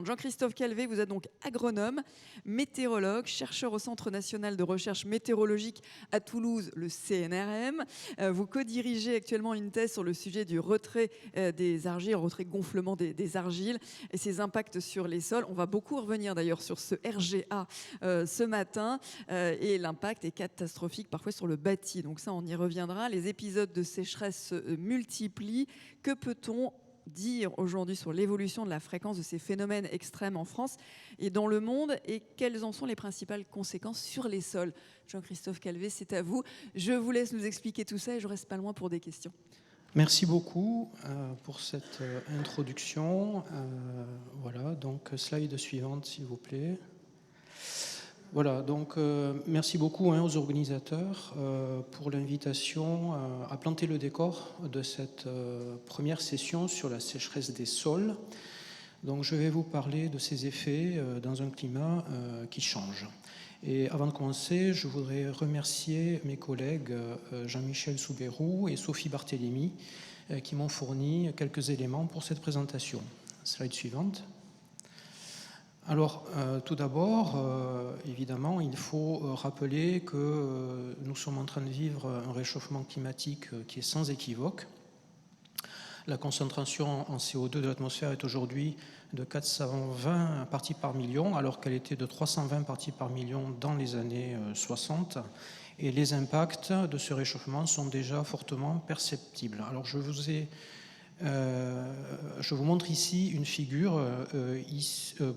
Jean-Christophe Calvé, vous êtes donc agronome, météorologue, chercheur au Centre national de recherche météorologique à Toulouse, le CNRM. Vous co-dirigez actuellement une thèse sur le sujet du retrait des argiles, retrait gonflement des argiles et ses impacts sur les sols. On va beaucoup revenir d'ailleurs sur ce RGA ce matin et l'impact est catastrophique parfois sur le bâti. Donc ça, on y reviendra. Les épisodes de sécheresse se multiplient. Que peut-on dire aujourd'hui sur l'évolution de la fréquence de ces phénomènes extrêmes en France et dans le monde et quelles en sont les principales conséquences sur les sols? Jean-Christophe Calvé, c'est à vous. Je vous laisse nous expliquer tout ça et je reste pas loin pour des questions. Merci beaucoup pour cette introduction. Voilà, donc slide suivante s'il vous plaît. Voilà, donc merci beaucoup aux organisateurs pour l'invitation à planter le décor de cette première session sur la sécheresse des sols. Donc je vais vous parler de ces effets dans un climat qui change. Et avant de commencer, je voudrais remercier mes collègues Jean-Michel Soubérou et Sophie Barthélémy qui m'ont fourni quelques éléments pour cette présentation. Slide suivante. Alors, tout d'abord, évidemment, il faut rappeler que nous sommes en train de vivre un réchauffement climatique qui est sans équivoque. La concentration en CO2 de l'atmosphère est aujourd'hui de 420 parties par million, alors qu'elle était de 320 parties par million dans les années 60. Et les impacts de ce réchauffement sont déjà fortement perceptibles. Alors, je vous montre ici une figure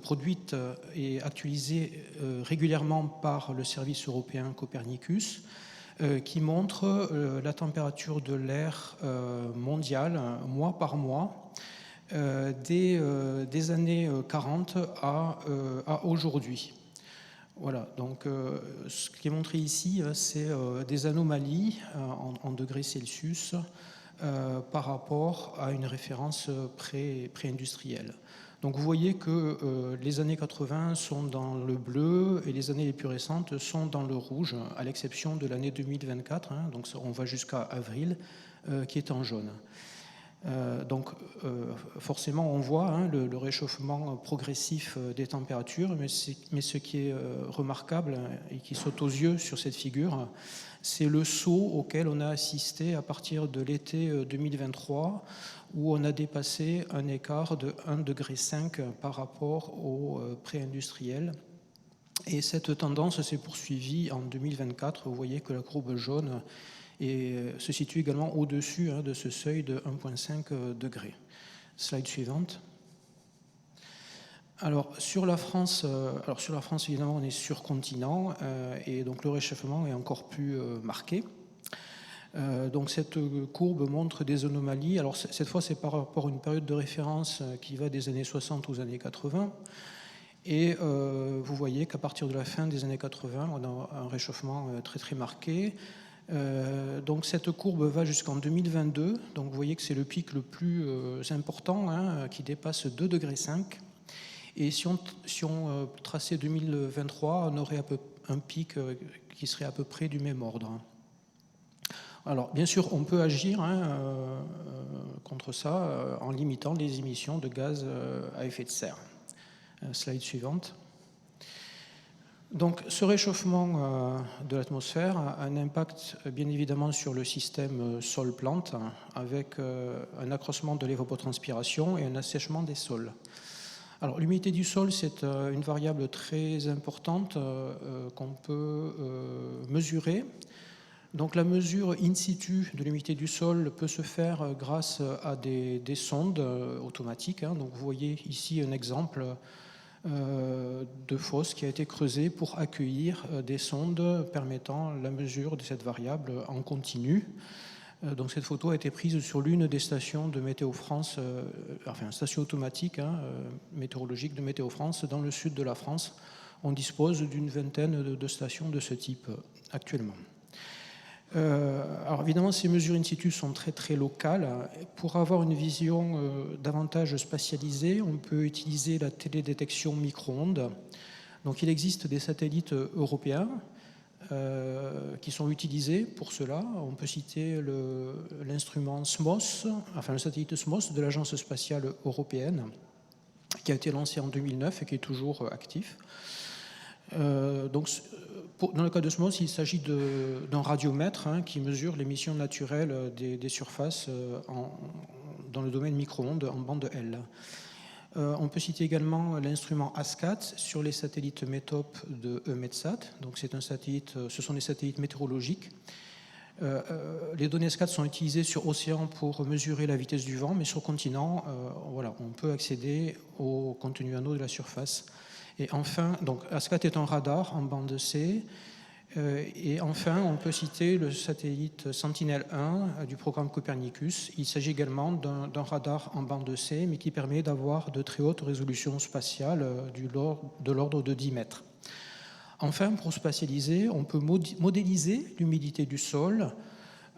produite et actualisée régulièrement par le service européen Copernicus qui montre la température de l'air mondiale mois par mois des années 40 à aujourd'hui. Voilà, donc ce qui est montré ici, c'est des anomalies en degrés Celsius par rapport à une référence pré-industrielle. Donc vous voyez que les années 80 sont dans le bleu et les années les plus récentes sont dans le rouge, à l'exception de l'année 2024, hein, donc on va jusqu'à avril, qui est en jaune. Donc forcément on voit hein, le réchauffement progressif des températures, mais ce qui est remarquable et qui saute aux yeux sur cette figure, c'est le saut auquel on a assisté à partir de l'été 2023, où on a dépassé un écart de 1,5 degré par rapport au pré-industriel. Et cette tendance s'est poursuivie en 2024. Vous voyez que la courbe jaune se situe également au-dessus de ce seuil de 1,5 degré. Slide suivante. Alors sur la France, évidemment, on est sur continent et donc le réchauffement est encore plus marqué. Donc cette courbe montre des anomalies. Alors cette fois, c'est par rapport à une période de référence qui va des années 60 aux années 80. Et vous voyez qu'à partir de la fin des années 80, on a un réchauffement très très marqué. Donc cette courbe va jusqu'en 2022. Donc vous voyez que c'est le pic le plus important, hein, qui dépasse 2,5 degrés. Et si on traçait 2023, on aurait un pic qui serait à peu près du même ordre. Alors, bien sûr, on peut agir contre ça en limitant les émissions de gaz à effet de serre. Slide suivante. Donc, ce réchauffement de l'atmosphère a un impact bien évidemment sur le système sol-plante avec un accroissement de l'évapotranspiration et un assèchement des sols. Alors, l'humidité du sol, c'est une variable très importante qu'on peut mesurer. Donc, la mesure in situ de l'humidité du sol peut se faire grâce à des sondes automatiques. Hein. Donc, vous voyez ici un exemple de fosse qui a été creusée pour accueillir des sondes permettant la mesure de cette variable en continu. Donc cette photo a été prise sur l'une des stations de Météo France, enfin station automatique météorologique de Météo France dans le sud de la France. On dispose d'une vingtaine de stations de ce type actuellement. Alors évidemment, ces mesures in situ sont très très locales. Pour avoir une vision davantage spatialisée, on peut utiliser la télédétection micro-ondes. Donc il existe des satellites européens qui sont utilisés pour cela. On peut citer l'instrument SMOS, enfin le satellite SMOS de l'Agence spatiale européenne. qui a été lancé en 2009 et qui est toujours actif. Dans le cas d'osmose, il s'agit d'un radiomètre qui mesure l'émission naturelle des surfaces dans le domaine micro-ondes en bande L. On peut citer également l'instrument ASCAT sur les satellites METOP de EUMETSAT. Donc ce sont des satellites météorologiques. Les données ASCAT sont utilisées sur océan pour mesurer la vitesse du vent, mais sur continent, on peut accéder au contenu anneau de la surface. Et enfin, donc ASCAT est un radar en bande C. Et enfin, on peut citer le satellite Sentinel-1 du programme Copernicus. Il s'agit également d'un radar en bande C, mais qui permet d'avoir de très hautes résolutions spatiales de l'ordre de 10 mètres. Enfin, pour spatialiser, on peut modéliser l'humidité du sol.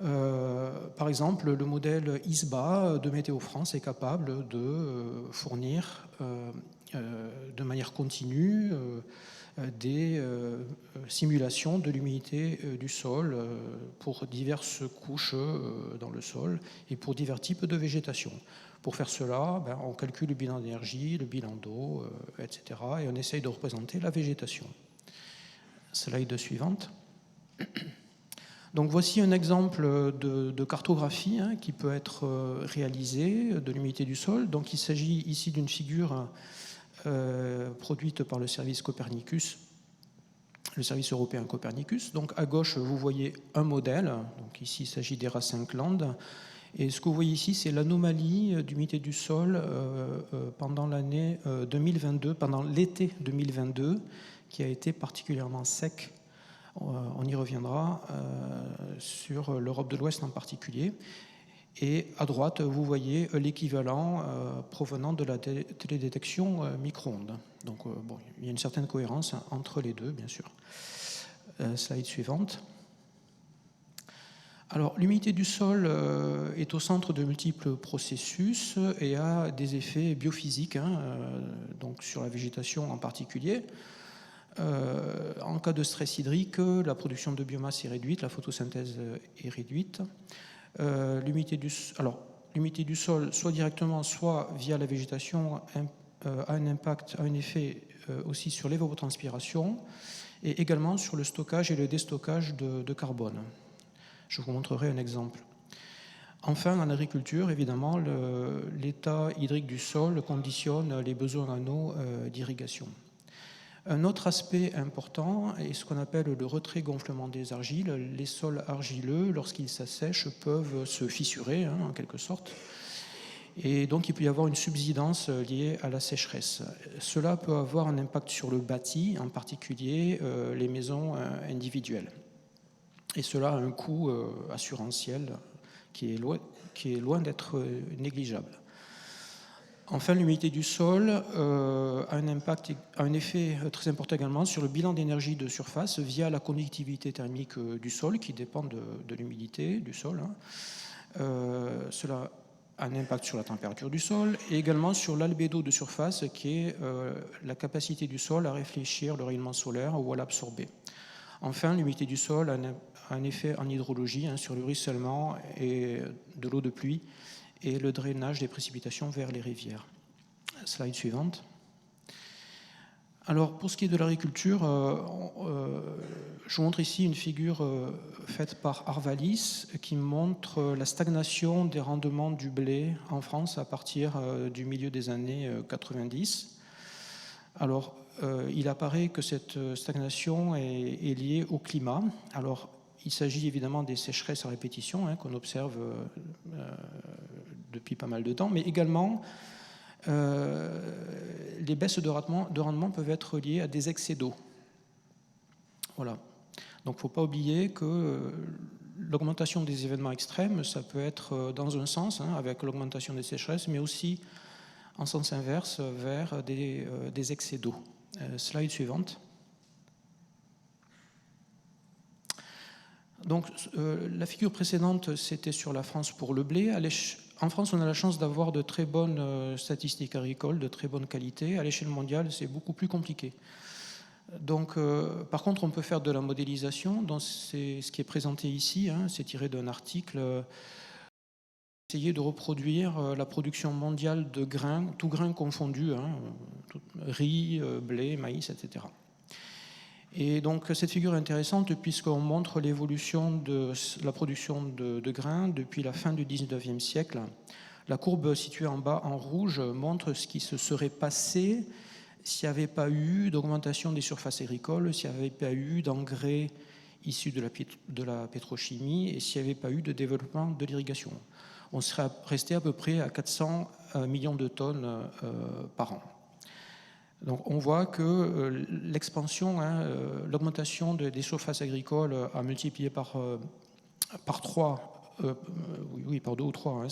Par exemple, le modèle ISBA de Météo France est capable de fournir de manière continue des simulations de l'humidité du sol pour diverses couches dans le sol et pour divers types de végétation. Pour faire cela, on calcule le bilan d'énergie, le bilan d'eau, etc. et on essaye de représenter la végétation. Slide suivante. Donc voici un exemple de cartographie qui peut être réalisée de l'humidité du sol. Donc il s'agit ici d'une figure produite par le service Copernicus, le service européen Copernicus. Donc à gauche, vous voyez un modèle. Donc ici, il s'agit d'Era-Cinqueland. Et ce que vous voyez ici, c'est l'anomalie d'humidité du sol pendant l'année 2022, pendant l'été 2022, qui a été particulièrement sec. On y reviendra sur l'Europe de l'Ouest en particulier. Et à droite, vous voyez l'équivalent provenant de la télédétection micro-ondes. Donc, il y a une certaine cohérence entre les deux, bien sûr. Slide suivante. Alors, l'humidité du sol est au centre de multiples processus et a des effets biophysiques, donc sur la végétation en particulier. En cas de stress hydrique, la production de biomasse est réduite, la photosynthèse est réduite. L'humidité du sol, soit directement, soit via la végétation, a un effet aussi sur l'évapotranspiration et également sur le stockage et le déstockage de carbone. Je vous montrerai un exemple. Enfin, en agriculture, évidemment, l'état hydrique du sol conditionne les besoins en eau d'irrigation. Un autre aspect important est ce qu'on appelle le retrait-gonflement des argiles. Les sols argileux, lorsqu'ils s'assèchent, peuvent se fissurer, en quelque sorte. Et donc, il peut y avoir une subsidence liée à la sécheresse. Cela peut avoir un impact sur le bâti, en particulier les maisons individuelles. Et cela a un coût assurantiel qui est loin d'être négligeable. Enfin, l'humidité du sol a un effet très important également sur le bilan d'énergie de surface via la conductivité thermique du sol qui dépend de l'humidité du sol. Cela a un impact sur la température du sol et également sur l'albédo de surface qui est la capacité du sol à réfléchir le rayonnement solaire ou à l'absorber. Enfin, l'humidité du sol a un effet en hydrologie sur le ruissellement et de l'eau de pluie et le drainage des précipitations vers les rivières. Slide suivante. Alors, pour ce qui est de l'agriculture, je vous montre ici une figure faite par Arvalis qui montre la stagnation des rendements du blé en France à partir du milieu des années 90. Alors, il apparaît que cette stagnation est liée au climat. Alors, il s'agit évidemment des sécheresses à répétition qu'on observe depuis pas mal de temps, mais également les baisses de rendement peuvent être liées à des excès d'eau. Voilà. Donc, il ne faut pas oublier que l'augmentation des événements extrêmes, ça peut être dans un sens, avec l'augmentation des sécheresses, mais aussi en sens inverse vers des excès d'eau. Slide suivante. Donc, la figure précédente, c'était sur la France pour le blé. En France, on a la chance d'avoir de très bonnes statistiques agricoles, de très bonne qualité. À l'échelle mondiale, c'est beaucoup plus compliqué. Donc, par contre, on peut faire de la modélisation. Donc, c'est ce qui est présenté ici. C'est tiré d'un article essayer de reproduire la production mondiale de grains, tout grains confondus, riz, blé, maïs, etc. Et donc cette figure est intéressante puisqu'on montre l'évolution de la production de grains depuis la fin du 19e siècle. La courbe située en bas en rouge montre ce qui se serait passé s'il n'y avait pas eu d'augmentation des surfaces agricoles, s'il n'y avait pas eu d'engrais issus de la pétrochimie et s'il n'y avait pas eu de développement de l'irrigation. On serait resté à peu près à 400 millions de tonnes par an. Donc on voit que l'expansion, l'augmentation des surfaces agricoles a multiplié par 3, par 2 ou 3,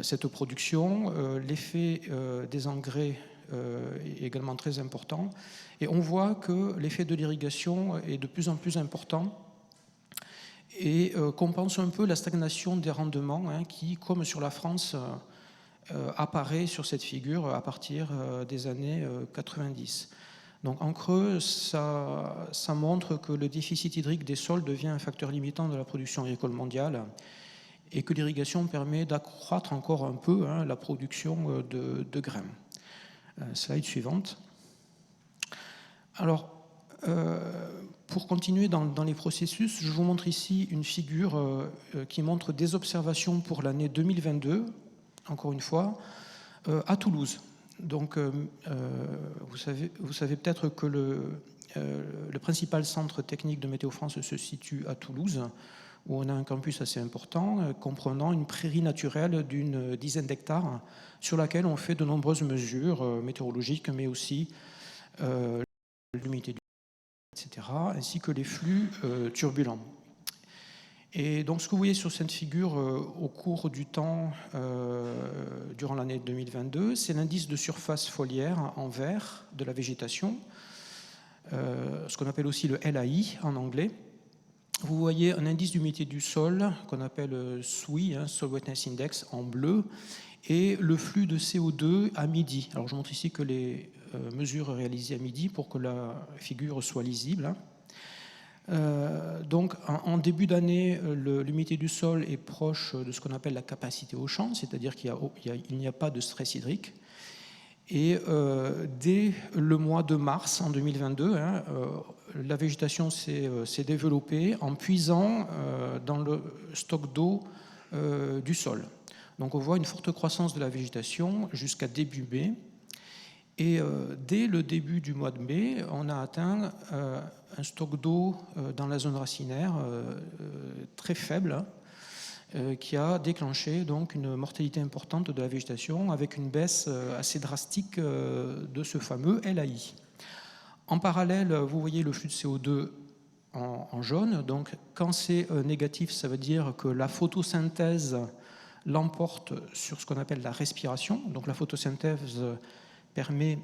cette production. L'effet des engrais est également très important. Et on voit que l'effet de l'irrigation est de plus en plus important et compense un peu la stagnation des rendements qui, comme sur la France, apparaît sur cette figure à partir des années 90. Donc en creux, ça montre que le déficit hydrique des sols devient un facteur limitant de la production agricole mondiale et que l'irrigation permet d'accroître encore un peu la production de grains. Slide suivante. Alors, pour continuer dans les processus, je vous montre ici une figure qui montre des observations pour l'année 2022, encore une fois, à Toulouse. Donc, vous savez peut-être que le principal centre technique de Météo France se situe à Toulouse, où on a un campus assez important, comprenant une prairie naturelle d'une dizaine d'hectares, sur laquelle on fait de nombreuses mesures météorologiques, mais aussi l'humidité, etc., ainsi que les flux turbulents. Et donc ce que vous voyez sur cette figure au cours du temps, durant l'année 2022, c'est l'indice de surface foliaire en vert de la végétation, ce qu'on appelle aussi le LAI en anglais. Vous voyez un indice d'humidité du sol qu'on appelle SWI, Soil Wetness Index, en bleu, et le flux de CO2 à midi. Alors je montre ici que les mesures réalisées à midi pour que la figure soit lisible. Donc en début d'année, l'humidité du sol est proche de ce qu'on appelle la capacité au champ, c'est-à-dire qu'il n'y a pas de stress hydrique. Et dès le mois de mars en 2022, la végétation s'est développée en puisant dans le stock d'eau du sol. Donc on voit une forte croissance de la végétation jusqu'à début mai. Et dès le début du mois de mai, on a atteint un stock d'eau dans la zone racinaire très faible, qui a déclenché donc une mortalité importante de la végétation avec une baisse assez drastique de ce fameux LAI. En parallèle, vous voyez le flux de CO2 en jaune. Donc quand c'est négatif, ça veut dire que la photosynthèse l'emporte sur ce qu'on appelle la respiration. Donc la photosynthèse permet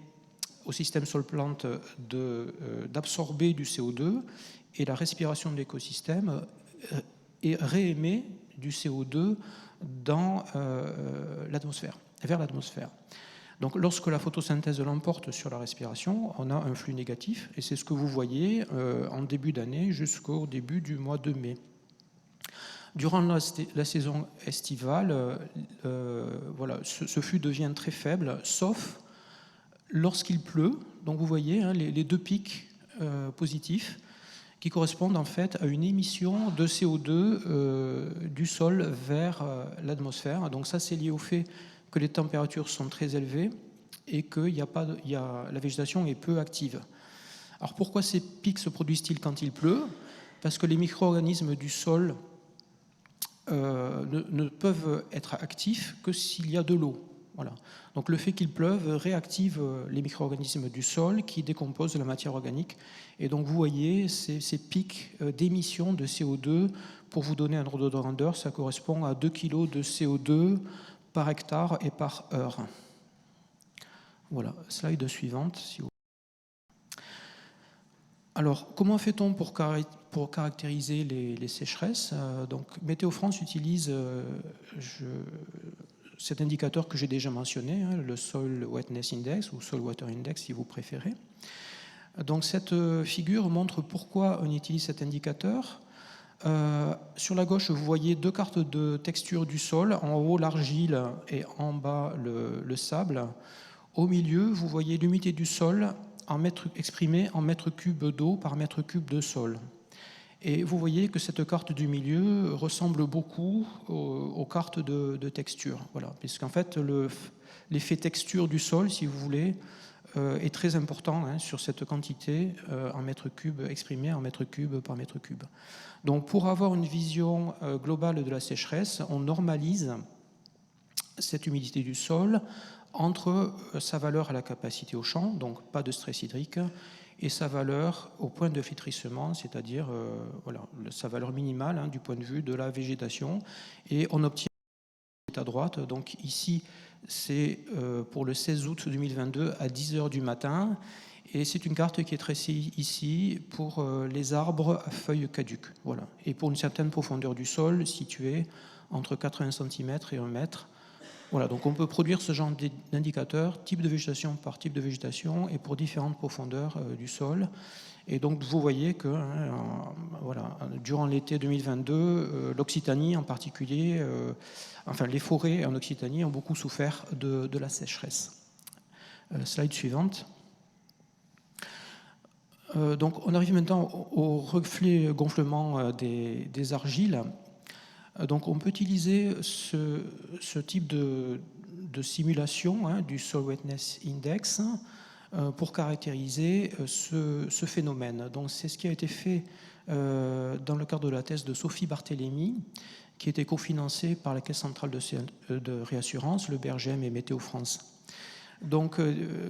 au système sol-plante d'absorber du CO2 et la respiration de l'écosystème réémet du CO2 dans l'atmosphère, vers l'atmosphère. Donc lorsque la photosynthèse l'emporte sur la respiration, on a un flux négatif et c'est ce que vous voyez en début d'année jusqu'au début du mois de mai. Durant la saison estivale, voilà, ce flux devient très faible, sauf lorsqu'il pleut. Donc vous voyez les deux pics positifs qui correspondent en fait à une émission de CO2 du sol vers l'atmosphère. Donc ça, c'est lié au fait que les températures sont très élevées et que la végétation est peu active. Alors pourquoi ces pics se produisent-ils quand il pleut? Parce que les micro-organismes du sol ne peuvent être actifs que s'il y a de l'eau. Voilà. Donc le fait qu'il pleuve réactive les micro-organismes du sol qui décomposent la matière organique. Et donc vous voyez ces pics d'émission de CO2, pour vous donner un ordre de grandeur, ça correspond à 2 kg de CO2 par hectare et par heure. Voilà, slide suivante. Si vous... Alors, comment fait-on pour caractériser les sécheresses? Donc, Météo France utilise cet indicateur que j'ai déjà mentionné, le Soil Wetness Index ou Soil Water Index si vous préférez. Donc cette figure montre pourquoi on utilise cet indicateur. Sur la gauche, vous voyez deux cartes de texture du sol. En haut, l'argile et en bas, le sable. Au milieu, vous voyez l'humidité du sol exprimée en mètres cubes d'eau par mètre cube de sol. Et vous voyez que cette carte du milieu ressemble beaucoup aux cartes de texture. Voilà, puisqu'en fait, l'effet texture du sol, si vous voulez, est très important sur cette quantité en mètres cubes exprimée en mètres cubes par mètre cube. Donc pour avoir une vision globale de la sécheresse, on normalise cette humidité du sol entre sa valeur à la capacité au champ, donc pas de stress hydrique, et sa valeur au point de flétrissement, c'est-à-dire voilà, sa valeur minimale du point de vue de la végétation. Et on obtient à droite, donc ici c'est pour le 16 août 2022 à 10h du matin, et c'est une carte qui est tracée ici pour les arbres à feuilles caduques, voilà, et pour une certaine profondeur du sol située entre 80 cm et 1 mètre. Voilà, donc on peut produire ce genre d'indicateur, type de végétation par type de végétation, et pour différentes profondeurs du sol. Et donc vous voyez que voilà, durant l'été 2022, l'Occitanie en particulier, enfin les forêts en Occitanie ont beaucoup souffert de la sécheresse. Slide suivante. Donc on arrive maintenant au reflet gonflement des argiles. Donc on peut utiliser ce type de simulation du Soil Wetness Index pour caractériser ce phénomène. Donc c'est ce qui a été fait dans le cadre de la thèse de Sophie Barthélémy, qui était cofinancée par la Caisse centrale de réassurance, le BRGM et Météo France. Donc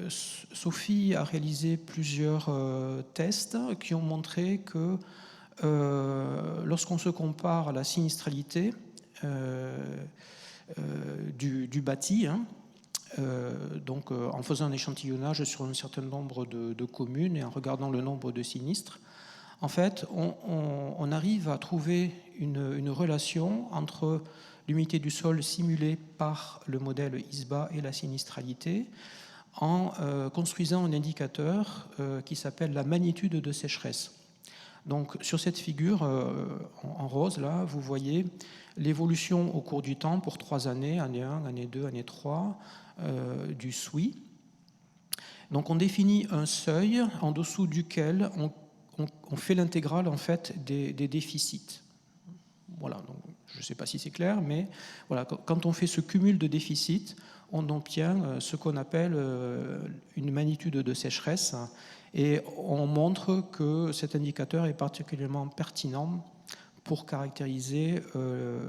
Sophie a réalisé plusieurs tests qui ont montré que lorsqu'on se compare à la sinistralité du bâti, donc en faisant un échantillonnage sur un certain nombre de communes et en regardant le nombre de sinistres, en fait, on arrive à trouver une relation entre l'humidité du sol simulée par le modèle ISBA et la sinistralité en construisant un indicateur qui s'appelle la magnitude de sécheresse. Donc sur cette figure en rose, là, vous voyez l'évolution au cours du temps pour 3 années, année 1, année 2, année 3, du SWI. Donc on définit un seuil en dessous duquel on fait l'intégrale en fait des déficits. Voilà, donc, je ne sais pas si c'est clair, mais voilà, quand on fait ce cumul de déficits, on obtient ce qu'on appelle une magnitude de sécheresse, et on montre que cet indicateur est particulièrement pertinent pour caractériser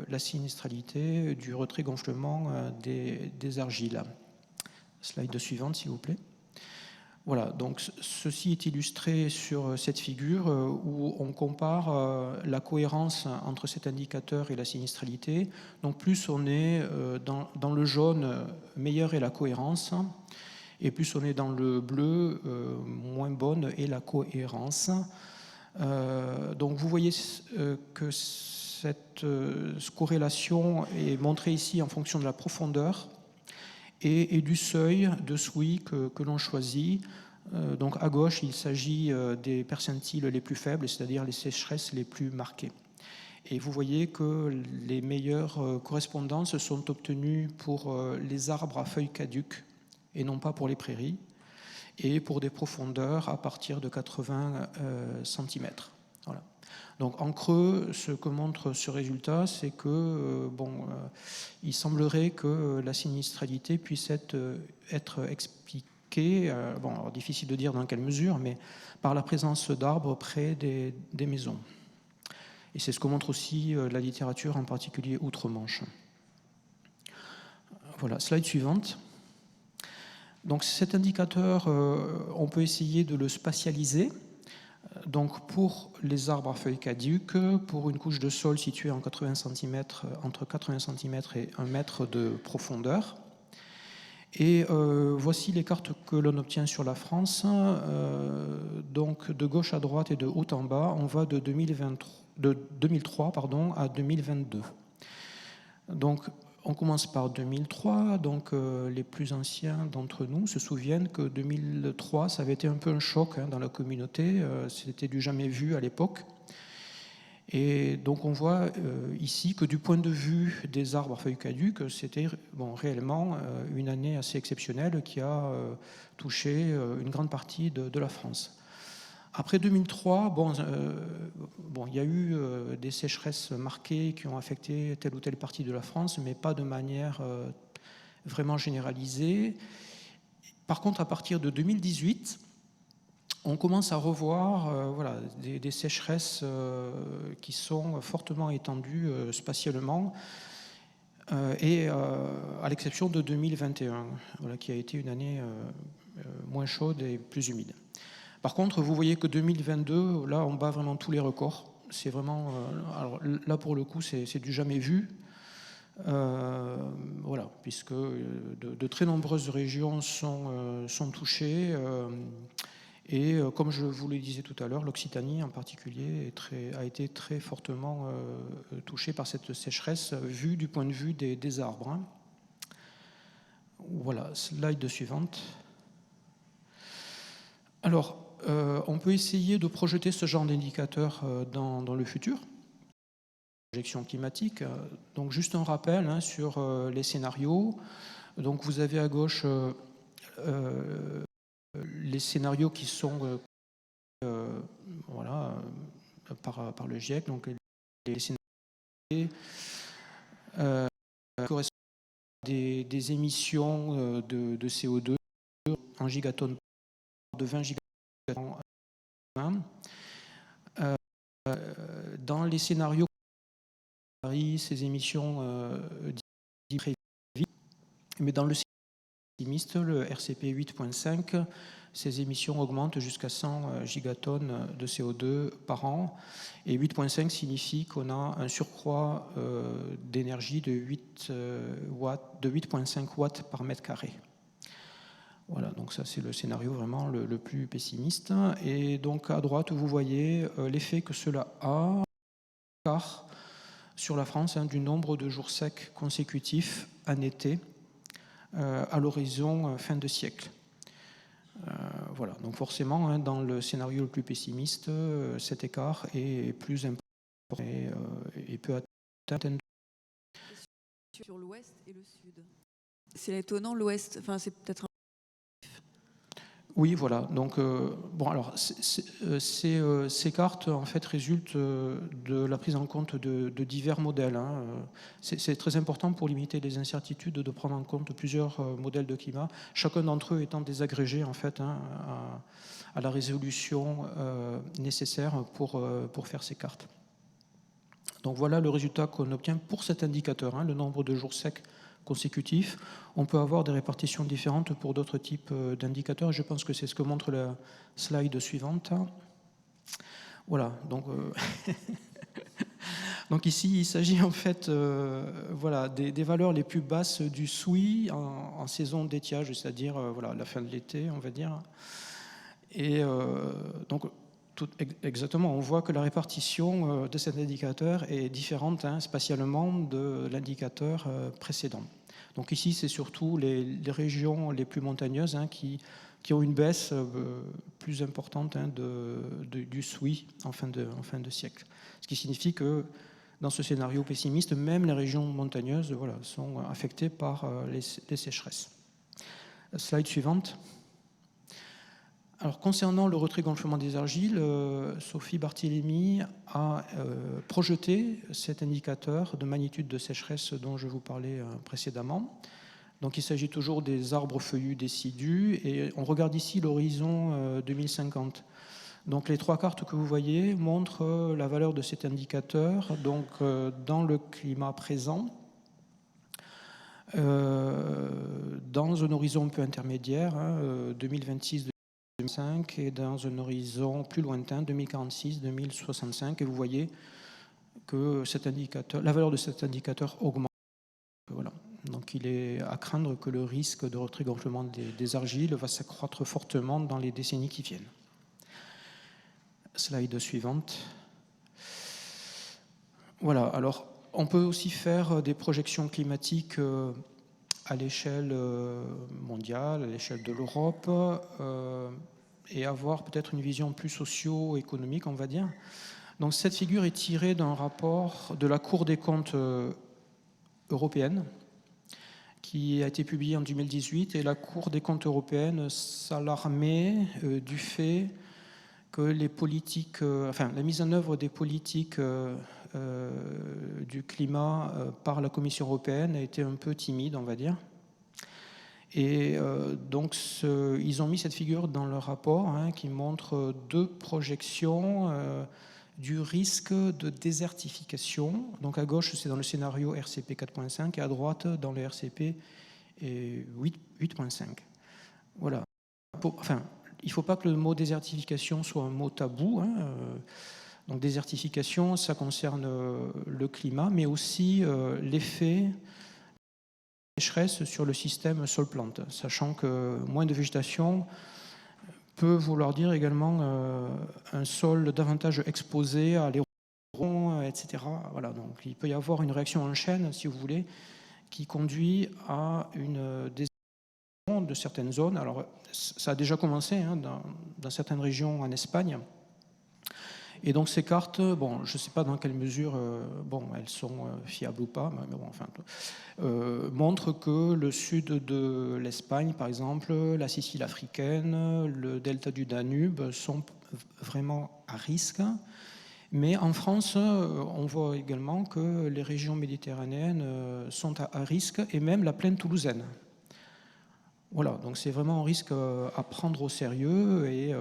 la sinistralité du retrait-gonflement des argiles. Slide suivante, s'il vous plaît. Voilà, donc ceci est illustré sur cette figure où on compare la cohérence entre cet indicateur et la sinistralité. Donc plus on est dans le jaune, meilleure est la cohérence, et plus on est dans le bleu, moins bonne est la cohérence. Donc vous voyez que cette corrélation est montrée ici en fonction de la profondeur et du seuil de SWI que l'on choisit. Donc à gauche, il s'agit des percentiles les plus faibles, c'est-à-dire les sécheresses les plus marquées. Et vous voyez que les meilleures correspondances sont obtenues pour les arbres à feuilles caduques et non pas pour les prairies, et pour des profondeurs à partir de 80 cm. Voilà. Donc en creux, ce que montre ce résultat, c'est que il semblerait que la sinistralité puisse être expliquée, alors difficile de dire dans quelle mesure, mais par la présence d'arbres près des maisons. Et c'est ce que montre aussi la littérature, en particulier outre-Manche. Voilà, slide suivante. Donc cet indicateur, on peut essayer de le spatialiser. Donc pour les arbres à feuilles caduques, pour une couche de sol située en 80 cm, entre 80 cm et 1 mètre de profondeur. Et voici les cartes que l'on obtient sur la France. Donc de gauche à droite et de haut en bas, on va de 2003 à 2022. Donc on commence par 2003, donc les plus anciens d'entre nous se souviennent que 2003, ça avait été un peu un choc dans la communauté, c'était du jamais vu à l'époque. Et donc on voit ici que du point de vue des arbres à feuilles caduques, c'était réellement une année assez exceptionnelle qui a touché une grande partie de la France. Après 2003, il y a eu des sécheresses marquées qui ont affecté telle ou telle partie de la France, mais pas de manière vraiment généralisée. Par contre, à partir de 2018, on commence à revoir des sécheresses qui sont fortement étendues spatialement, et à l'exception de 2021, qui a été une année moins chaude et plus humide. Par contre, vous voyez que 2022, là, on bat vraiment tous les records. C'est vraiment, alors là pour le coup, c'est du jamais vu. Puisque de très nombreuses régions sont touchées. Et comme je vous le disais tout à l'heure, l'Occitanie en particulier a été très fortement touchée par cette sécheresse, vue du point de vue des arbres. Hein. Voilà, slide suivante. Alors, on peut essayer de projeter ce genre d'indicateur dans le futur. Projection climatique. Donc, juste un rappel sur les scénarios. Donc, vous avez à gauche les scénarios qui sont par le GIEC, donc les scénarios correspondent à des émissions de CO2 en gigatonnes de 20 gigatonnes. Dans les scénarios, ces émissions très vite, mais dans le pessimiste, le RCP 8.5, ces émissions augmentent jusqu'à 100 gigatonnes de CO2 par an. Et 8.5 signifie qu'on a un surcroît d'énergie de 8,5 watts par mètre carré. Voilà, donc ça c'est le scénario vraiment le plus pessimiste. Et donc à droite, vous voyez l'effet que cela a sur la France du nombre de jours secs consécutifs en été à l'horizon fin de siècle. Voilà, donc forcément, dans le scénario le plus pessimiste, cet écart est plus important et peut atteindre. Sur l'ouest et le sud. C'est étonnant, l'ouest, enfin c'est peut-être un... Oui, voilà. Donc, alors, ces cartes, en fait, résultent de la prise en compte de divers modèles. Hein. C'est très important pour limiter les incertitudes de prendre en compte plusieurs modèles de climat, chacun d'entre eux étant des agrégés, en fait, à la résolution nécessaire pour faire ces cartes. Donc, voilà le résultat qu'on obtient pour cet indicateur, le nombre de jours secs consécutifs. On peut avoir des répartitions différentes pour d'autres types d'indicateurs. Je pense que c'est ce que montre la slide suivante. Voilà, donc, donc ici, il s'agit en fait des valeurs les plus basses du SWI en saison d'étiage, c'est-à-dire la fin de l'été, on va dire. Et donc, exactement, on voit que la répartition de cet indicateur est différente spatialement de l'indicateur précédent. Donc ici, c'est surtout les régions les plus montagneuses qui ont une baisse plus importante du SWI en fin de siècle. Ce qui signifie que dans ce scénario pessimiste, même les régions montagneuses sont affectées par les sécheresses. Slide suivante. Alors, concernant le retrait-gonflement des argiles, Sophie Barthélémy a projeté cet indicateur de magnitude de sécheresse dont je vous parlais précédemment. Donc, il s'agit toujours des arbres feuillus décidus et on regarde ici l'horizon 2050. Donc, les trois cartes que vous voyez montrent la valeur de cet indicateur donc, dans le climat présent, dans un horizon un peu intermédiaire, 2026 et dans un horizon plus lointain, 2046-2065, et vous voyez que la valeur de cet indicateur augmente. Voilà. Donc il est à craindre que le risque de retrait-gonflement des argiles va s'accroître fortement dans les décennies qui viennent. Slide suivante. Voilà, alors on peut aussi faire des projections climatiques à l'échelle mondiale, à l'échelle de l'Europe, et avoir peut-être une vision plus socio-économique, on va dire. Donc cette figure est tirée d'un rapport de la Cour des comptes européenne qui a été publié en 2018, et la Cour des comptes européenne s'alarmait du fait que les politiques, la mise en œuvre des politiques du climat par la Commission européenne a été un peu timide, on va dire. Et donc, ils ont mis cette figure dans leur rapport qui montre deux projections du risque de désertification. Donc, à gauche, c'est dans le scénario RCP 4.5 et à droite, dans le RCP 8.5. Voilà. Il ne faut pas que le mot désertification soit un mot tabou. Donc, désertification, ça concerne le climat, mais aussi l'effet sécheresse sur le système sol-plante, sachant que moins de végétation peut vouloir dire également un sol davantage exposé à l'érosion, etc. Voilà, donc il peut y avoir une réaction en chaîne, si vous voulez, qui conduit à une désertification de certaines zones. Alors, ça a déjà commencé dans certaines régions en Espagne. Et donc ces cartes, bon, je ne sais pas dans quelle mesure elles sont fiables ou pas, mais bon, enfin, montrent que le sud de l'Espagne, par exemple, la Sicile africaine, le delta du Danube sont vraiment à risque. Mais en France, on voit également que les régions méditerranéennes sont à risque, et même la plaine toulousaine. Voilà, donc c'est vraiment un risque à prendre au sérieux, et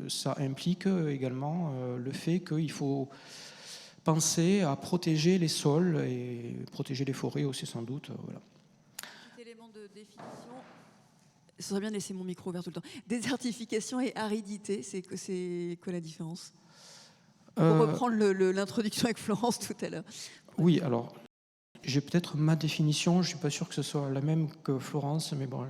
ça implique également le fait qu'il faut penser à protéger les sols et protéger les forêts aussi sans doute. Voilà. Petit élément de définition. Ce serait bien de laisser mon micro ouvert tout le temps. Désertification et aridité, c'est quoi la différence? Pour reprendre l'introduction avec Florence tout à l'heure. Oui, alors j'ai peut-être ma définition, je ne suis pas sûr que ce soit la même que Florence, mais bon.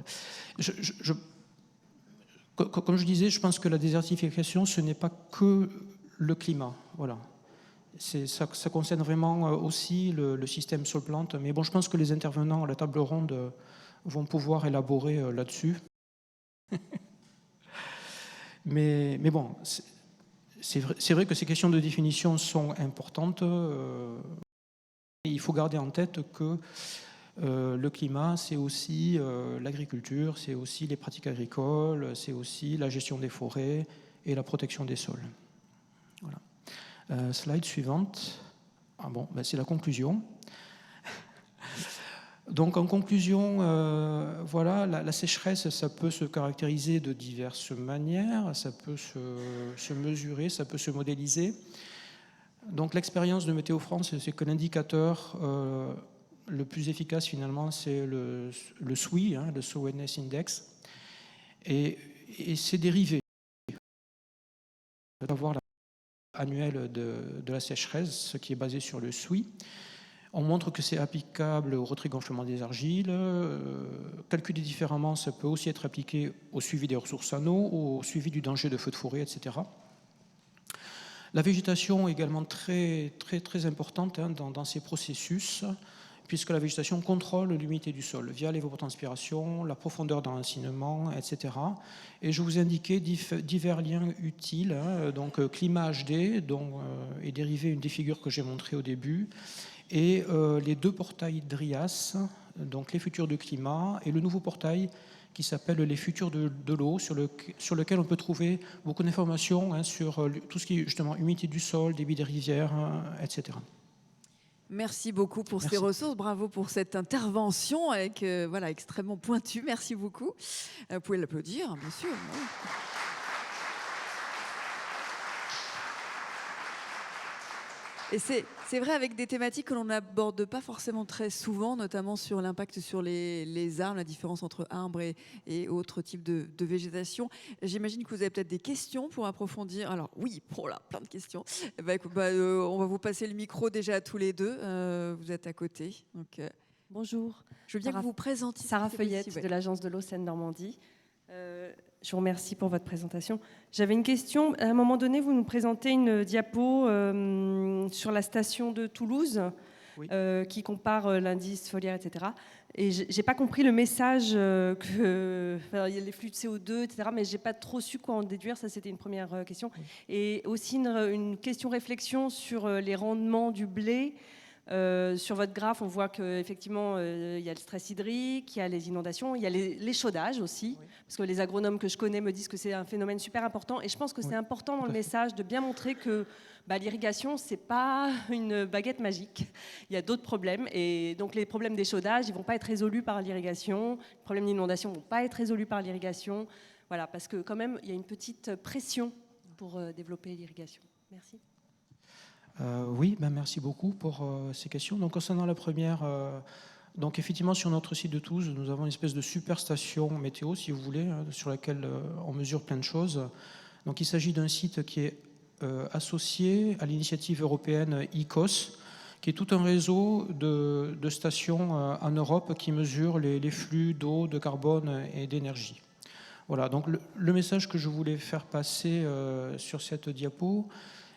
Comme je disais, je pense que la désertification, ce n'est pas que le climat. Voilà. Ça concerne vraiment aussi le système sol-plante. Mais bon, je pense que les intervenants à la table ronde vont pouvoir élaborer là-dessus. mais bon, c'est vrai que ces questions de définition sont importantes. Il faut garder en tête que le climat, c'est aussi l'agriculture, c'est aussi les pratiques agricoles, c'est aussi la gestion des forêts et la protection des sols. Voilà. Slide suivante. C'est la conclusion. Donc en conclusion, voilà, la sécheresse, ça peut se caractériser de diverses manières, ça peut se mesurer, ça peut se modéliser. Donc l'expérience de Météo France, c'est que l'indicateur le plus efficace finalement, c'est le SWI, le Soil Wetness Index, et c'est dérivé. On va voir l'annuel de la sécheresse, ce qui est basé sur le SWI. On montre que c'est applicable au retrait-gonflement des argiles. Calculé différemment, ça peut aussi être appliqué au suivi des ressources en eau, au suivi du danger de feux de forêt, etc. La végétation est également très, très, très importante dans ces processus, puisque la végétation contrôle l'humidité du sol via l'évapotranspiration, la profondeur dans l'enracinement, etc. Et je vous ai indiqué divers liens utiles, donc climat HD, dont est dérivée une des figures que j'ai montrées au début, et les deux portails DRIAS, donc les futurs du climat, et le nouveau portail qui s'appelle les futurs de l'eau, sur lequel on peut trouver beaucoup d'informations sur tout ce qui est justement humidité du sol, débit des rivières, etc. Merci beaucoup pour ces ressources. Bravo pour cette intervention extrêmement pointue. Merci beaucoup. Vous pouvez l'applaudir, bien sûr. Et c'est vrai, avec des thématiques que l'on n'aborde pas forcément très souvent, notamment sur l'impact sur les arbres, la différence entre arbres et autres types de végétation. J'imagine que vous avez peut-être des questions pour approfondir. Alors oui, plein de questions. On va vous passer le micro déjà à tous les deux. Vous êtes à côté. Donc, bonjour. Je veux bien que vous vous présentiez. Sarah Feuillette de l'Agence de l'eau Seine-Normandie. Je vous remercie pour votre présentation. J'avais une question. À un moment donné, vous nous présentez une diapo sur la station de Toulouse. Oui. qui compare l'indice foliaire, etc. Et j'ai pas compris le message il y a les flux de CO2, etc. Mais j'ai pas trop su quoi en déduire. Ça, c'était une première question. Oui. Et aussi une question réflexion sur les rendements du blé. Sur votre graphe, on voit qu'effectivement, il y a le stress hydrique, il y a les inondations, il y a les chaudages aussi, Oui. parce que les agronomes que je connais me disent que c'est un phénomène super important. Et je pense que Oui, c'est important dans tout le à fait. message de bien montrer que l'irrigation, c'est pas une baguette magique. Il y a d'autres problèmes. Et donc, les problèmes des chaudages, ils vont pas être résolus par l'irrigation. Les problèmes d'inondation vont pas être résolus par l'irrigation. Voilà, parce que quand même, il y a une petite pression pour développer l'irrigation. Merci. Oui, merci beaucoup pour ces questions. Donc, concernant la première, donc effectivement, sur notre site de Toulouse, nous avons une espèce de super station météo, si vous voulez, sur laquelle on mesure plein de choses. Donc, il s'agit d'un site qui est associé à l'initiative européenne ICOS, qui est tout un réseau de stations en Europe qui mesurent les flux d'eau, de carbone et d'énergie. Voilà, donc le message que je voulais faire passer sur cette diapo,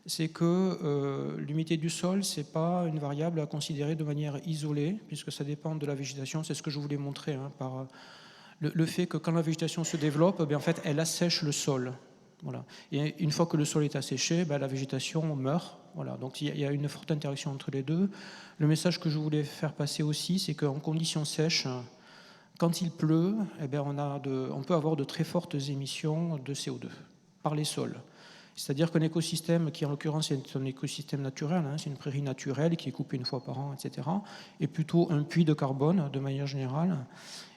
c'est que l'humidité du sol, ce n'est pas une variable à considérer de manière isolée, puisque ça dépend de la végétation. C'est ce que je voulais montrer par le fait que quand la végétation se développe, en fait, elle assèche le sol. Voilà. Et une fois que le sol est asséché, la végétation meurt. Voilà. Donc il y a une forte interaction entre les deux. Le message que je voulais faire passer aussi, c'est qu'en conditions sèches, quand il pleut, on peut avoir de très fortes émissions de CO2 par les sols. C'est-à-dire qu'un écosystème qui, en l'occurrence, est un écosystème naturel, c'est une prairie naturelle qui est coupée une fois par an, etc., est plutôt un puits de carbone, de manière générale.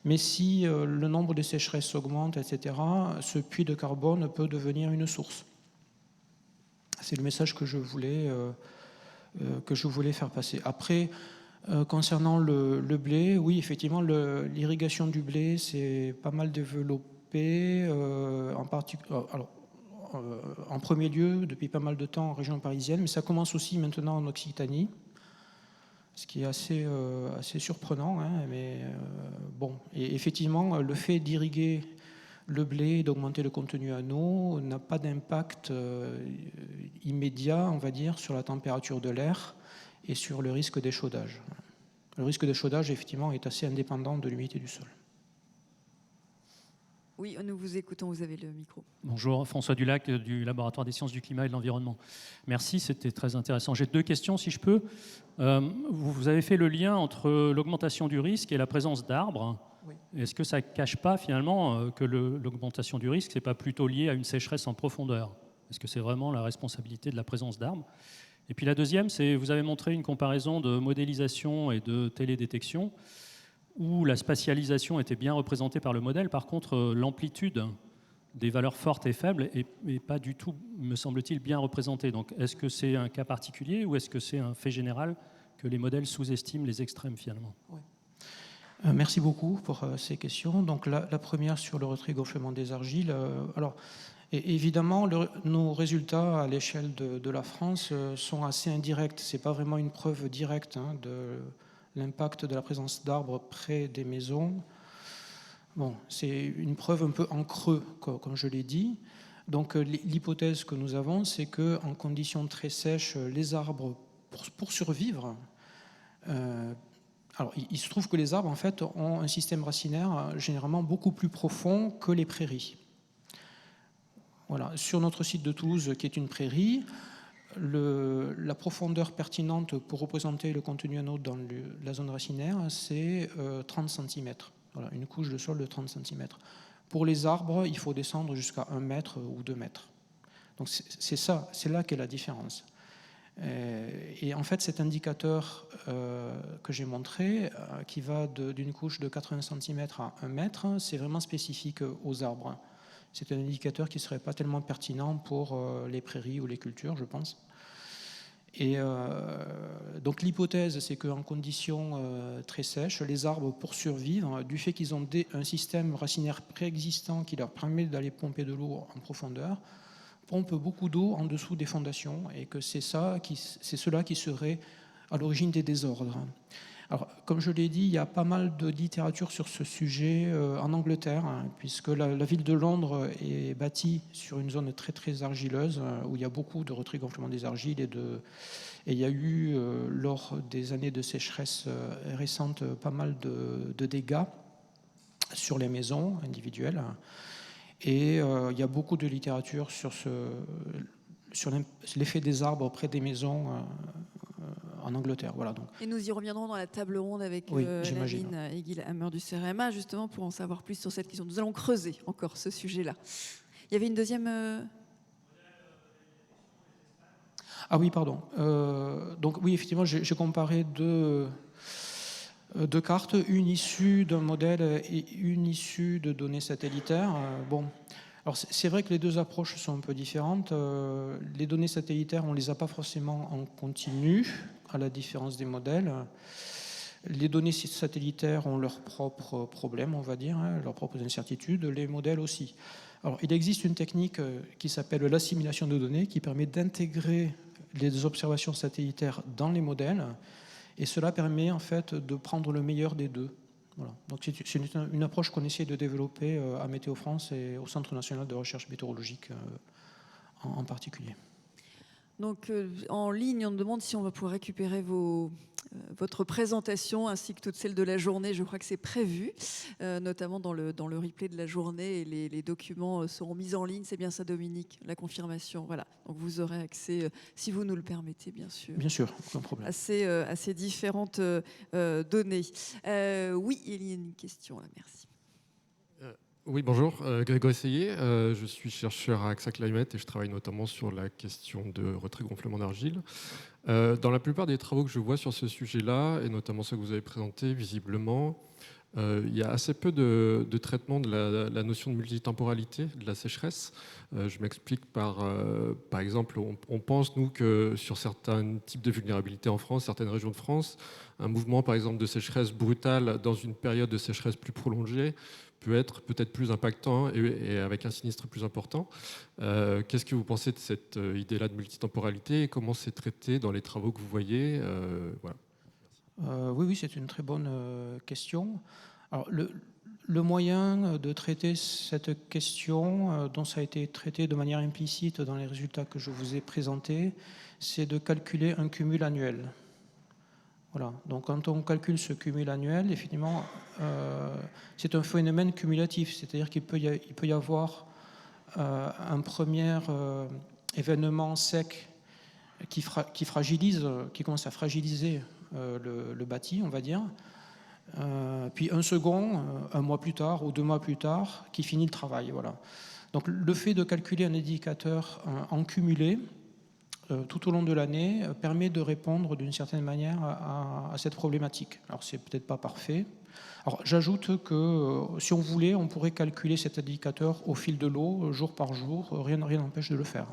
Mais si le nombre de sécheresses augmente, etc., ce puits de carbone peut devenir une source. C'est le message que je voulais faire passer. Après, concernant le blé, oui, effectivement, l'irrigation du blé, c'est pas mal développé, en premier lieu, depuis pas mal de temps en région parisienne, mais ça commence aussi maintenant en Occitanie, ce qui est assez surprenant. Et effectivement, le fait d'irriguer le blé, d'augmenter le contenu en eau, n'a pas d'impact immédiat, on va dire, sur la température de l'air et sur le risque d'échaudage. Le risque d'échaudage, effectivement, est assez indépendant de l'humidité du sol. Oui, nous vous écoutons, vous avez le micro. Bonjour, François Dulac du Laboratoire des sciences du climat et de l'environnement. Merci, c'était très intéressant. J'ai 2 questions, si je peux. Vous avez fait le lien entre l'augmentation du risque et la présence d'arbres. Oui. Est-ce que ça ne cache pas finalement que l'augmentation du risque, ce n'est pas plutôt lié à une sécheresse en profondeur? Est-ce que c'est vraiment la responsabilité de la présence d'arbres? Et puis la deuxième, c'est vous avez montré une comparaison de modélisation et de télédétection, où la spatialisation était bien représentée par le modèle. Par contre, l'amplitude des valeurs fortes et faibles n'est pas du tout, me semble-t-il, bien représentée. Donc, est-ce que c'est un cas particulier ou est-ce que c'est un fait général que les modèles sous-estiment les extrêmes, finalement? Oui. Merci beaucoup pour ces questions. Donc, la première sur le retrait-gonflement des argiles. Et évidemment, nos résultats à l'échelle de la France sont assez indirects. Ce n'est pas vraiment une preuve directe de l'impact de la présence d'arbres près des maisons. Bon, c'est une preuve un peu en creux, comme je l'ai dit. Donc l'hypothèse que nous avons, c'est qu'en conditions très sèches, les arbres, pour survivre, alors il se trouve que les arbres, en fait, ont un système racinaire généralement beaucoup plus profond que les prairies. Voilà. Sur notre site de Toulouse, qui est une prairie, la profondeur pertinente pour représenter le contenu en eau dans la zone racinaire, c'est 30 cm. Voilà, une couche de sol de 30 cm. Pour les arbres, il faut descendre jusqu'à 1 mètre ou 2 mètres. Donc c'est là qu'est la différence. Et en fait, cet indicateur que j'ai montré, qui va d'une couche de 80 cm à 1 mètre, c'est vraiment spécifique aux arbres. C'est un indicateur qui ne serait pas tellement pertinent pour les prairies ou les cultures, je pense. Et donc l'hypothèse, c'est qu'en conditions très sèches, les arbres, pour survivre, du fait qu'ils ont un système racinaire préexistant qui leur permet d'aller pomper de l'eau en profondeur, pompent beaucoup d'eau en dessous des fondations, et que c'est cela qui serait à l'origine des désordres. Alors, comme je l'ai dit, il y a pas mal de littérature sur ce sujet en Angleterre, hein, puisque la ville de Londres est bâtie sur une zone très très argileuse, où il y a beaucoup de retrait-gonflement des argiles et il y a eu, lors des années de sécheresse récentes, pas mal de dégâts sur les maisons individuelles. Et il y a beaucoup de littérature sur l'effet des arbres près des maisons en Angleterre. Voilà, donc. Et nous y reviendrons dans la table ronde avec Oui, Laline Egil-Hammer du CEREMA, justement pour en savoir plus sur cette question. Nous allons creuser encore ce sujet-là. Il y avait une deuxième... Ah oui, pardon. Donc oui, effectivement, j'ai comparé deux cartes, une issue d'un modèle et une issue de données satellitaires. Bon, alors c'est vrai que les deux approches sont un peu différentes. Les données satellitaires, on ne les a pas forcément en continu, à la différence des modèles. Les données satellitaires ont leurs propres problèmes, on va dire, hein, leurs propres incertitudes, les modèles aussi. Alors, il existe une technique qui s'appelle l'assimilation de données, qui permet d'intégrer les observations satellitaires dans les modèles, et cela permet en fait de prendre le meilleur des deux. Voilà. Donc c'est une approche qu'on essaie de développer à Météo France et au Centre national de recherche météorologique en particulier. Donc en ligne, on nous demande si on va pouvoir récupérer votre présentation ainsi que toutes celles de la journée. Je crois que c'est prévu, notamment dans le replay de la journée. Et les documents seront mis en ligne. C'est bien ça, Dominique, la confirmation. Voilà. Donc vous aurez accès, si vous nous le permettez, bien sûr. Bien sûr, aucun problème. À ces différentes données. Oui, il y a une question là, merci. Oui, bonjour, Grégoire Essayé, je suis chercheur à AXA Climate et je travaille notamment sur la question de retrait-gonflement d'argile. Dans la plupart des travaux que je vois sur ce sujet-là, et notamment ceux que vous avez présentés, visiblement, il y a assez peu de traitement de la notion de multitemporalité de la sécheresse. Je m'explique par exemple, on pense, nous, que sur certains types de vulnérabilité en France, certaines régions de France, un mouvement, par exemple, de sécheresse brutale dans une période de sécheresse plus prolongée peut être peut-être plus impactant et avec un sinistre plus important. Qu'est-ce que vous pensez de cette idée-là de multitemporalité et comment c'est traité dans les travaux que vous voyez voilà. Oui, c'est une très bonne question. Alors, le moyen de traiter cette question, dont ça a été traité de manière implicite dans les résultats que je vous ai présentés, c'est de calculer un cumul annuel. Voilà. Donc, quand on calcule ce cumul annuel, effectivement, c'est un phénomène cumulatif, c'est-à-dire qu'il peut y avoir un premier événement sec qui commence à fragiliser le bâti, on va dire, puis un second, un mois plus tard ou 2 mois plus tard, qui finit le travail. Voilà. Donc, le fait de calculer un indicateur en cumulé tout au long de l'année permet de répondre d'une certaine manière à cette problématique. Alors, c'est peut-être pas parfait. Alors, j'ajoute que si on voulait, on pourrait calculer cet indicateur au fil de l'eau, jour par jour. Rien n'empêche de le faire.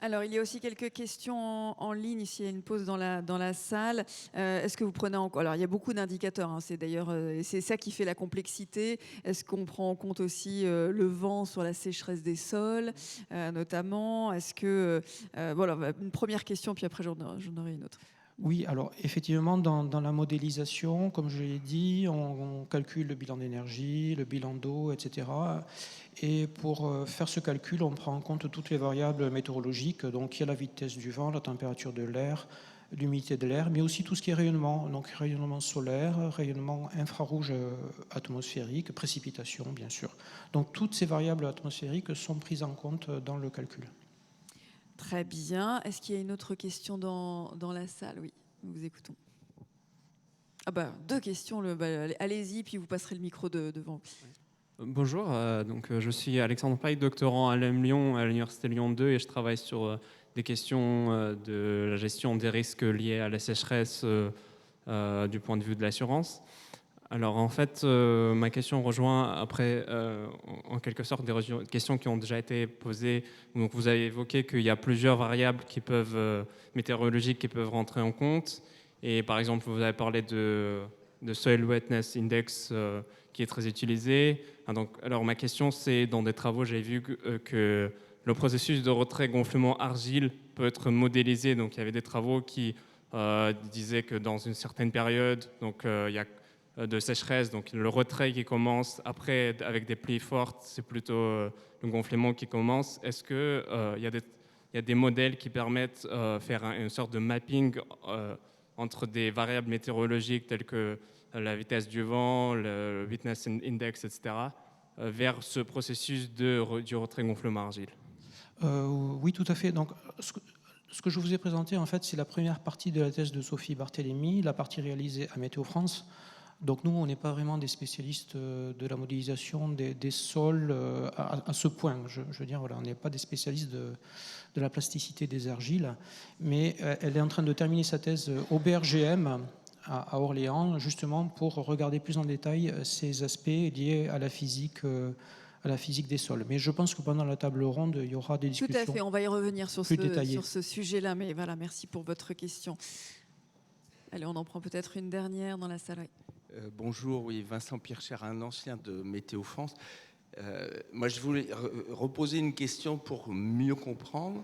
Alors, il y a aussi quelques questions en ligne. Ici, il y a une pause dans la salle. Est-ce que vous prenez en compte... Alors, il y a beaucoup d'indicateurs. Hein, c'est d'ailleurs c'est ça qui fait la complexité. Est-ce qu'on prend en compte aussi le vent sur la sécheresse des sols, notamment? Est-ce que... voilà, une première question, puis après, j'en aurai une autre. Oui, alors effectivement, dans la modélisation, comme je l'ai dit, on calcule le bilan d'énergie, le bilan d'eau, etc. Et pour faire ce calcul, on prend en compte toutes les variables météorologiques. Donc il y a la vitesse du vent, la température de l'air, l'humidité de l'air, mais aussi tout ce qui est rayonnement. Donc rayonnement solaire, rayonnement infrarouge atmosphérique, précipitation, bien sûr. Donc toutes ces variables atmosphériques sont prises en compte dans le calcul. Très bien. Est-ce qu'il y a une autre question dans la salle? Oui, nous vous écoutons. Ah bah, 2 questions. Allez-y, puis vous passerez le micro devant. Bonjour, je suis Alexandre Paille, doctorant à l'EM Lyon, à l'Université Lyon 2, et je travaille sur des questions de la gestion des risques liés à la sécheresse du point de vue de l'assurance. Alors en fait, ma question rejoint après, en quelque sorte, des questions qui ont déjà été posées. Donc vous avez évoqué qu'il y a plusieurs variables météorologiques qui peuvent rentrer en compte. Et par exemple, vous avez parlé de Soil Wetness Index qui est très utilisé. Alors ma question, c'est dans des travaux, j'ai vu que le processus de retrait gonflement argile peut être modélisé. Donc il y avait des travaux qui disait que dans une certaine période, donc il y a de sécheresse, donc le retrait qui commence. Après, avec des pluies fortes, c'est plutôt le gonflement qui commence. Est-ce qu'il y a des modèles qui permettent de faire une sorte de mapping entre des variables météorologiques telles que la vitesse du vent, le witness index, etc., vers ce processus du retrait gonflement argile? Oui, tout à fait. Donc, ce que je vous ai présenté, en fait, c'est la première partie de la thèse de Sophie Barthélémy, la partie réalisée à Météo France. Donc nous, on n'est pas vraiment des spécialistes de la modélisation des sols à ce point. Je veux dire, voilà, on n'est pas des spécialistes de la plasticité des argiles, mais elle est en train de terminer sa thèse au BRGM à Orléans, justement pour regarder plus en détail ces aspects liés à la physique des sols. Mais je pense que pendant la table ronde, il y aura des discussions. Tout à fait, on va y revenir sur plus détaillées. sur ce sujet-là, mais voilà, merci pour votre question. Allez, on en prend peut-être une dernière dans la salle. Oui. Bonjour, oui, Vincent Pircher, un ancien de Météo France. Moi, je voulais reposer une question pour mieux comprendre.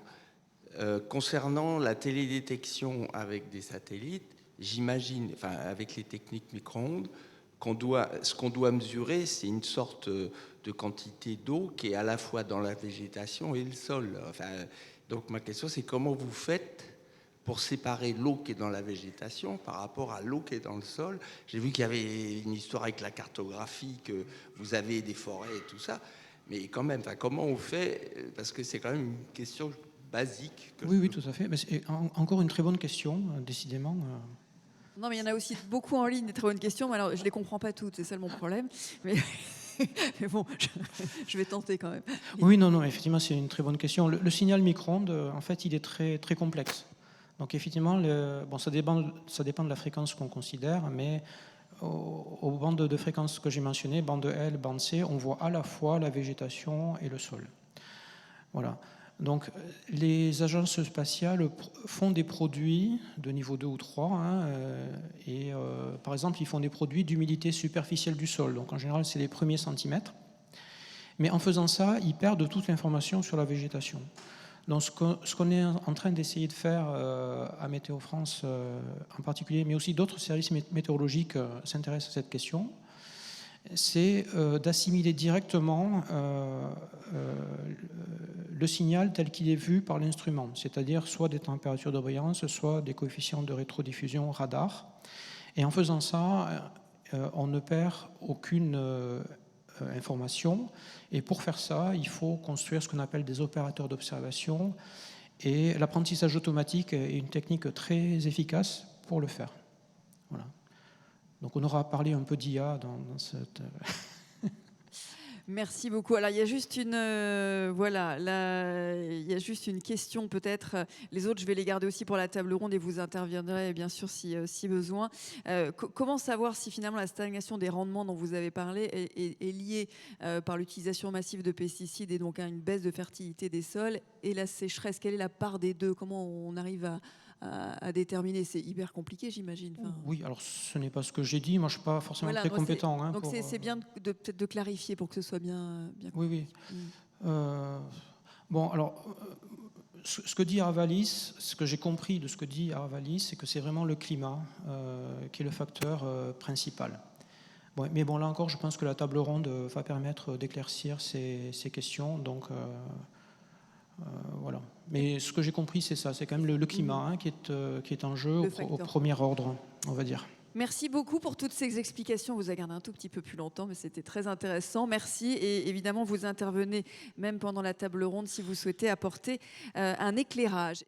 Concernant la télédétection avec des satellites, j'imagine, enfin, avec les techniques micro-ondes, ce qu'on doit mesurer, c'est une sorte de quantité d'eau qui est à la fois dans la végétation et le sol. Enfin, donc ma question, c'est comment vous faites pour séparer l'eau qui est dans la végétation par rapport à l'eau qui est dans le sol. J'ai vu qu'il y avait une histoire avec la cartographie, que vous avez des forêts et tout ça. Mais quand même, enfin, comment on fait? Parce que c'est quand même une question basique. Oui, tout à fait. Mais c'est encore une très bonne question, décidément. Non, mais il y en a aussi beaucoup en ligne, des très bonnes questions. Alors, je ne les comprends pas toutes, c'est ça mon problème. Mais bon, je vais tenter quand même. Oui, non, effectivement, c'est une très bonne question. Le signal micro-ondes, en fait, il est très, très complexe. Donc effectivement, ça dépend de la fréquence qu'on considère, mais aux bandes de fréquences que j'ai mentionnées, bande L, bande C, on voit à la fois la végétation et le sol. Voilà. Donc les agences spatiales font des produits de niveau 2 ou 3, et par exemple, ils font des produits d'humidité superficielle du sol. Donc en général, c'est les premiers centimètres. Mais en faisant ça, ils perdent toute l'information sur la végétation. Donc ce qu'on est en train d'essayer de faire à Météo France en particulier, mais aussi d'autres services météorologiques s'intéressent à cette question, c'est d'assimiler directement le signal tel qu'il est vu par l'instrument, c'est-à-dire soit des températures de brillance, soit des coefficients de rétrodiffusion radar. Et en faisant ça, on ne perd aucune information. Et pour faire ça, il faut construire ce qu'on appelle des opérateurs d'observation. Et l'apprentissage automatique est une technique très efficace pour le faire. Voilà. Donc on aura parlé un peu d'IA dans cette... Merci beaucoup. Alors, il y a juste il y a juste une question peut-être. Les autres, je vais les garder aussi pour la table ronde et vous interviendrez bien sûr si besoin. Comment savoir si finalement la stagnation des rendements dont vous avez parlé est liée par l'utilisation massive de pesticides et donc à une baisse de fertilité des sols et la sécheresse? Quelle est la part des deux? Comment on arrive à déterminer? C'est hyper compliqué, j'imagine. Enfin... Oui, alors ce n'est pas ce que j'ai dit. Moi, je ne suis pas forcément très compétent. Donc c'est bien peut-être de clarifier pour que ce soit bien compris. Oui. Bon, alors, ce que dit Arvalis, ce que j'ai compris de ce que dit Arvalis, c'est que c'est vraiment le climat qui est le facteur principal. Bon, mais bon, là encore, je pense que la table ronde va permettre d'éclaircir ces questions. Donc... voilà. Mais ce que j'ai compris, c'est ça, c'est quand même le climat qui est en jeu au premier ordre, on va dire. Merci beaucoup pour toutes ces explications. On vous a gardé un tout petit peu plus longtemps, mais c'était très intéressant. Merci. Et évidemment, vous intervenez même pendant la table ronde si vous souhaitez apporter un éclairage.